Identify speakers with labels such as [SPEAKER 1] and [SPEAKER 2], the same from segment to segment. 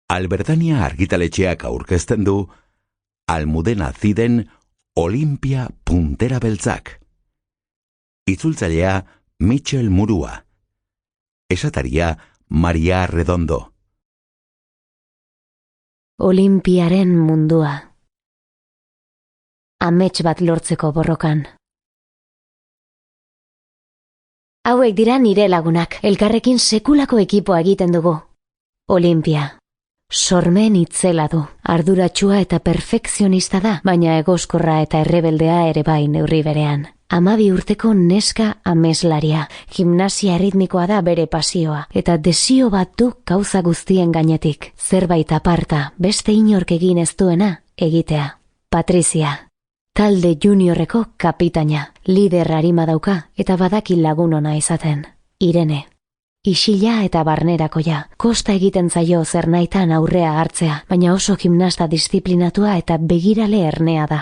[SPEAKER 1] Albertania argitaletxeak aurkezten du Almudena Ziden Olimpia puntera beltzak. Itzultzailea Michel Murua. Esataria Maria Redondo.
[SPEAKER 2] Olimpiaren mundua. Amets bat lortzeko borrokan. Hauek dira nire lagunak, elkarrekin sekulako ekipoa egiten dugu. Olimpia. Sormen itzela du, arduratsua eta perfekzionista da, baina egoskorra eta errebeldea ere bai neurri berean. 12 urteko neska ameslaria, gimnasia erritmikoa da bere pasioa, eta desio bat du gauza guztien gainetik, zerbait aparta, beste inork egin ez duena, egitea. Patrizia. Talde juniorreko kapitaina, lider arima dauka eta badaki lagun ona izaten. Irene. Isila eta barnerakoia, kosta egiten zaio zer nahitan aurrea hartzea, baina oso gimnasta disiplinatua eta begirale ernea da.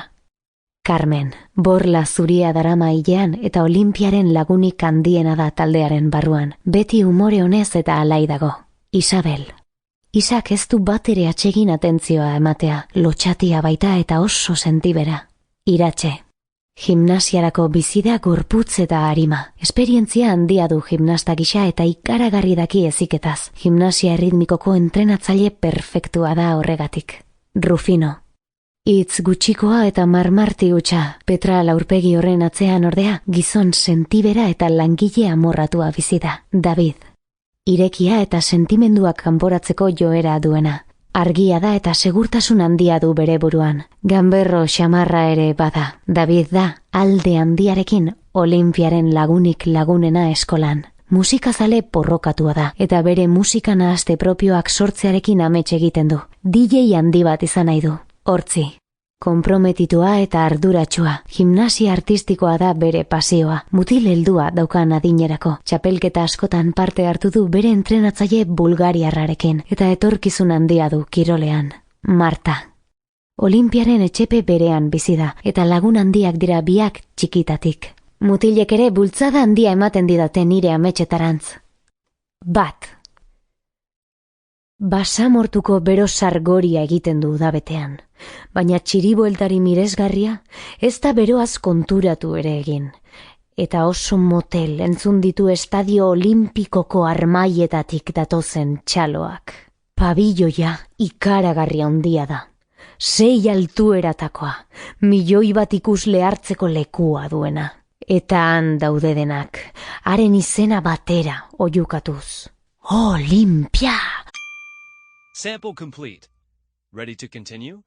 [SPEAKER 2] Carmen, borla zuria darama hilean eta Olimpiaren lagunik handiena da taldearen barruan, beti umore honez eta alai dago. Isabel. Isak ez du bat ere atsegin atentzioa ematea, lotxatia baita eta oso sentibera. Iratxe. Gimnasiarako bizida gorputz eta arima. Esperientzia handia du gimnasta gisa eta ikaragarri daki eziketaz. Gimnasia erritmikoko entrenatzaile perfektua da horregatik. Rufino. Hitz gutxikoa eta marmarti hutsa. Petra laurpegi horren atzean ordea, gizon sentibera eta langile amorratua bizi da. David. Irekia eta sentimenduak kanporatzeko joera duena. Argia da eta segurtasun handia du bere buruan. Ganberro xamarra ere bada. David da, alde handiarekin Olimpiaren lagunik lagunena eskolan. Musikazale porrokatua da, eta bere musika nahaste propioak sortzearekin amets egiten du. DJ handi bat izan nahi du. Hortzi. Konprometitua eta arduratsua. Gimnasia artistikoa da bere pasioa. Mutil heldua daukan adinerako. Txapelketa askotan parte hartu du bere entrenatzaile bulgariarrarekin, eta etorkizun handia du kirolean. Marta. Olimpiaren etxepe berean bizi da, eta lagun handiak dira biak txikitatik. Mutilek ere bultzada handia ematen didate nire ametsetarantz. Bat. Basamortuko bero sargoria egiten du udabetean, baina txiribueltari miresgarria ez da beroaz konturatu ere egin. Eta oso motel entzun ditu estadio olimpikoko armaietatik datozen txaloak. Pabilloia ikaragarria handia da. 6 altueratakoa, 1.000.000 bat ikusle hartzeko lekua duena. Eta han daude denak, haren izena batera oiukatuz. Olimpia!
[SPEAKER 3] Sample complete. Ready to continue?